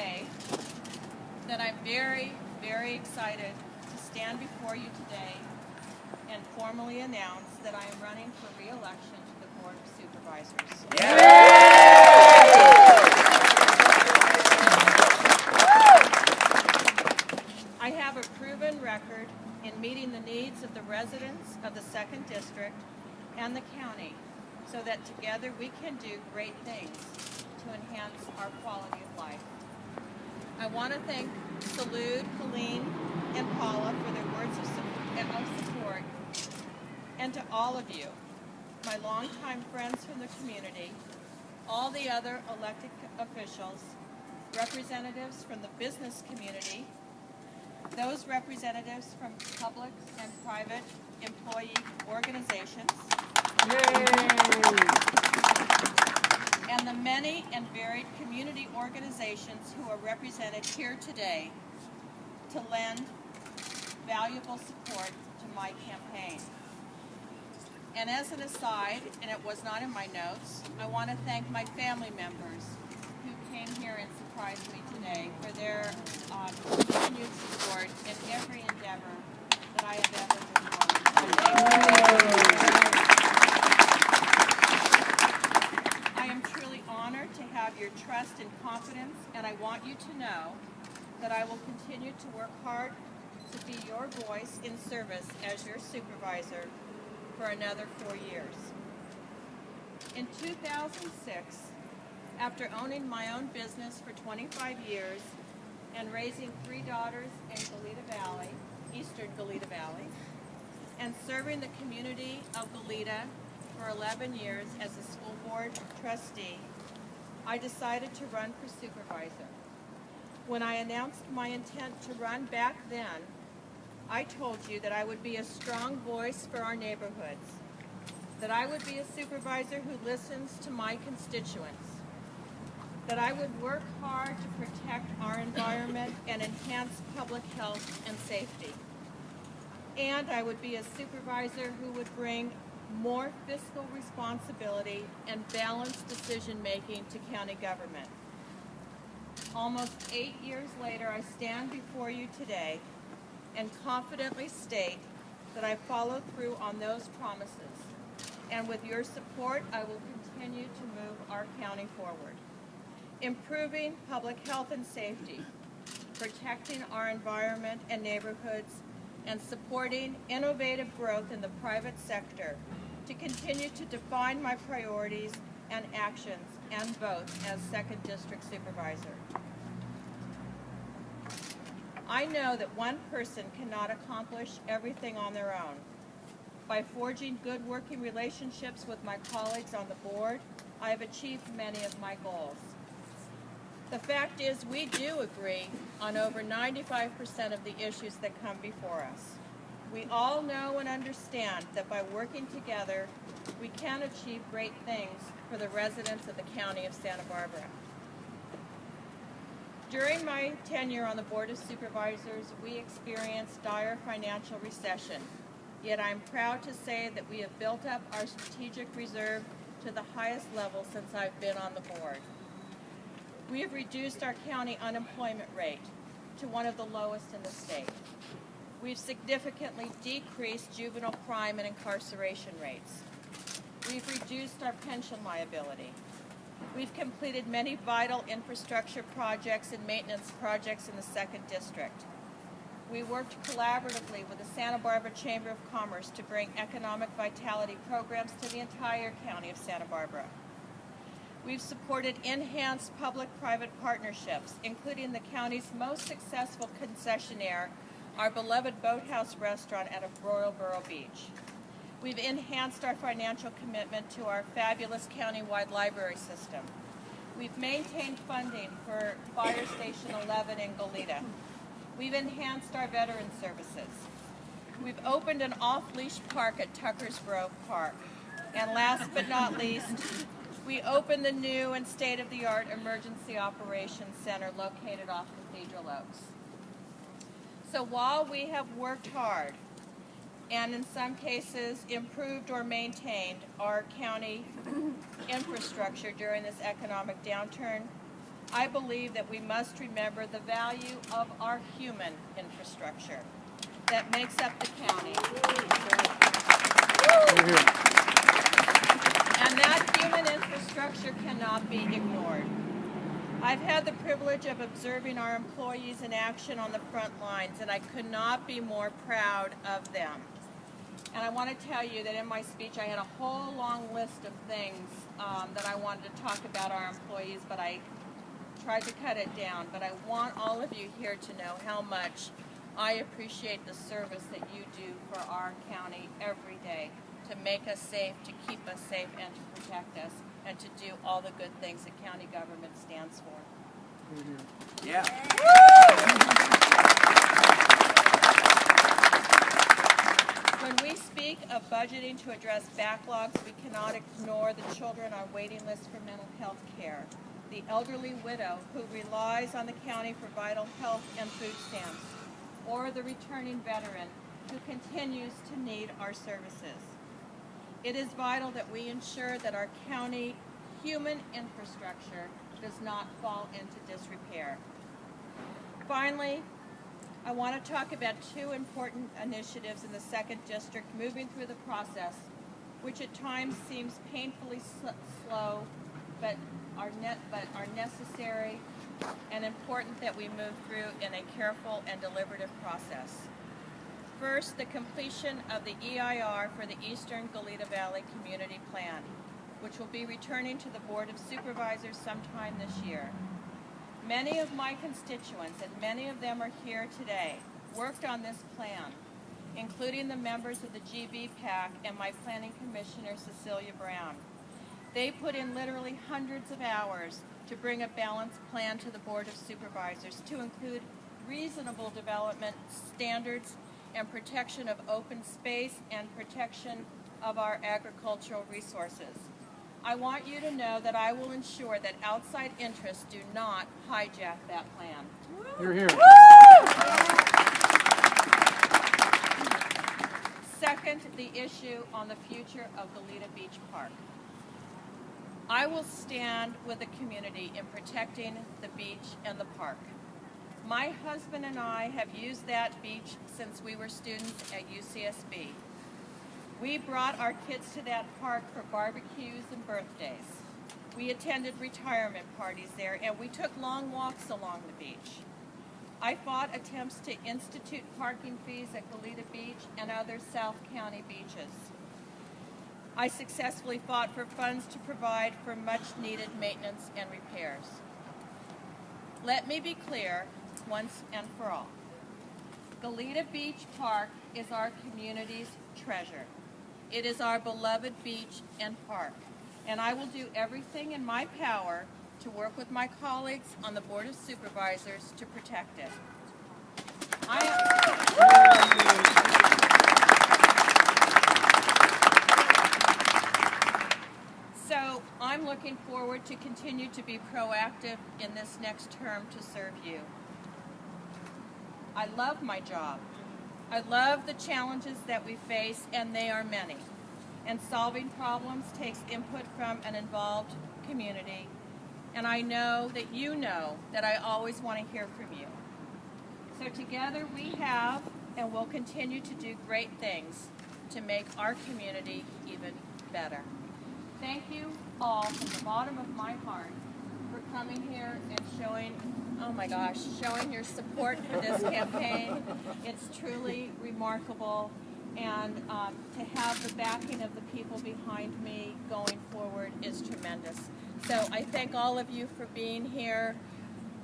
say that I'm very, very excited to stand before you today and formally announce that I am running for re-election to the Board of Supervisors. I have a proven record in meeting the needs of the residents of the 2nd District and the county so that together we can do great things to enhance our quality of life. I want to thank Salud, Helene, and Paula for their words of support, and to all of you, my longtime friends from the community, all the other elected officials, representatives from the business community, those representatives from public and private employee organizations, and the many and varied community organizations who are represented here today to lend valuable support to my campaign. And as an aside, and it was not in my notes, I want to thank my family members who came here and surprised me today for their continued support in every endeavor that I have ever performed. I am truly honored to have your trust and confidence, and I want you to know that I will continue to work hard to be your voice in service as your supervisor for another 4 years. In 2006, after owning my own business for 25 years and raising 3 daughters in Goleta Valley, eastern Goleta Valley, and serving the community of Goleta for 11 years as a school board trustee, I decided to run for supervisor. When I announced my intent to run back then, I told you that I would be a strong voice for our neighborhoods, that I would be a supervisor who listens to my constituents, that I would work hard to protect our environment and enhance public health and safety. And I would be a supervisor who would bring more fiscal responsibility and balanced decision-making to county government. Almost 8 years later, I stand before you today and confidently state that I followed through on those promises. And with your support, I will continue to move our county forward. Improving public health and safety, protecting our environment and neighborhoods, and supporting innovative growth in the private sector to continue to define my priorities and actions and votes as 2nd District Supervisor. I know that one person cannot accomplish everything on their own. By forging good working relationships with my colleagues on the board, I have achieved many of my goals. The fact is, we do agree on over 95% of the issues that come before us. We all know and understand that by working together, we can achieve great things for the residents of the County of Santa Barbara. During my tenure on the Board of Supervisors, we experienced dire financial recession. Yet I'm proud to say that we have built up our strategic reserve to the highest level since I've been on the board. We have reduced our county unemployment rate to one of the lowest in the state. We've significantly decreased juvenile crime and incarceration rates. We've reduced our pension liability. We've completed many vital infrastructure projects and maintenance projects in the 2nd District. We worked collaboratively with the Santa Barbara Chamber of Commerce to bring economic vitality programs to the entire County of Santa Barbara. We've supported enhanced public-private partnerships, including the county's most successful concessionaire, our beloved Boathouse restaurant at Royal Borough Beach. We've enhanced our financial commitment to our fabulous countywide library system. We've maintained funding for Fire Station 11 in Goleta. We've enhanced our veteran services. We've opened an off-leash park at Tucker's Grove Park. And last but not least, we opened the new and state-of-the-art Emergency Operations Center located off Cathedral Oaks. So while we have worked hard and in some cases improved or maintained our county infrastructure during this economic downturn, I believe that we must remember the value of our human infrastructure that makes up the county. And that human infrastructure cannot be ignored. I've had the privilege of observing our employees in action on the front lines, and I could not be more proud of them. And I want to tell you that in my speech I had a whole long list of things that I wanted to talk about our employees, but I tried to cut it down. But I want all of you here to know how much I appreciate the service that you do for our county every day to make us safe, to keep us safe, and to protect us, and to do all the good things that county government stands for. Yeah. When we speak of budgeting to address backlogs, we cannot ignore the children on waiting lists for mental health care, the elderly widow who relies on the county for vital health and food stamps, or the returning veteran who continues to need our services. It is vital that we ensure that our county human infrastructure does not fall into disrepair. Finally, I want to talk about two important initiatives in the 2nd District moving through the process, which at times seems painfully slow, but are necessary and important that we move through in a careful and deliberative process. First, the completion of the EIR for the Eastern Goleta Valley Community Plan, which will be returning to the Board of Supervisors sometime this year. Many of my constituents, and many of them are here today, worked on this plan, including the members of the GB PAC and my Planning Commissioner, Cecilia Brown. They put in literally hundreds of hours to bring a balanced plan to the Board of Supervisors to include reasonable development standards and protection of open space and protection of our agricultural resources. I want you to know that I will ensure that outside interests do not hijack that plan. You're here. Second, the issue on the future of Goleta Beach Park. I will stand with the community in protecting the beach and the park. My husband and I have used that beach since we were students at UCSB. We brought our kids to that park for barbecues and birthdays. We attended retirement parties there, and we took long walks along the beach. I fought attempts to institute parking fees at Goleta Beach and other South County beaches. I successfully fought for funds to provide for much-needed maintenance and repairs. Let me be clear once and for all. Goleta Beach Park is our community's treasure. It is our beloved beach and park, and I will do everything in my power to work with my colleagues on the Board of Supervisors to protect it. So I'm looking forward to continue to be proactive in this next term to serve you. I love my job. I love the challenges that we face, and they are many. And solving problems takes input from an involved community. And I know that you know that I always want to hear from you. So together we have and will continue to do great things to make our community even better. Thank you all from the bottom of my heart for coming here and showing, oh my gosh, showing your support for this campaign. It's truly remarkable, and to have the backing of the people behind me going forward is tremendous. So I thank all of you for being here.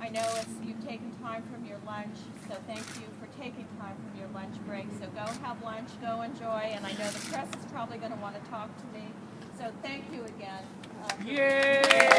I know you've taken time from your lunch, so thank you for taking time from your lunch break. So go have lunch, go enjoy, and I know the press is probably going to want to talk to me. So thank you again. Thank you, everybody.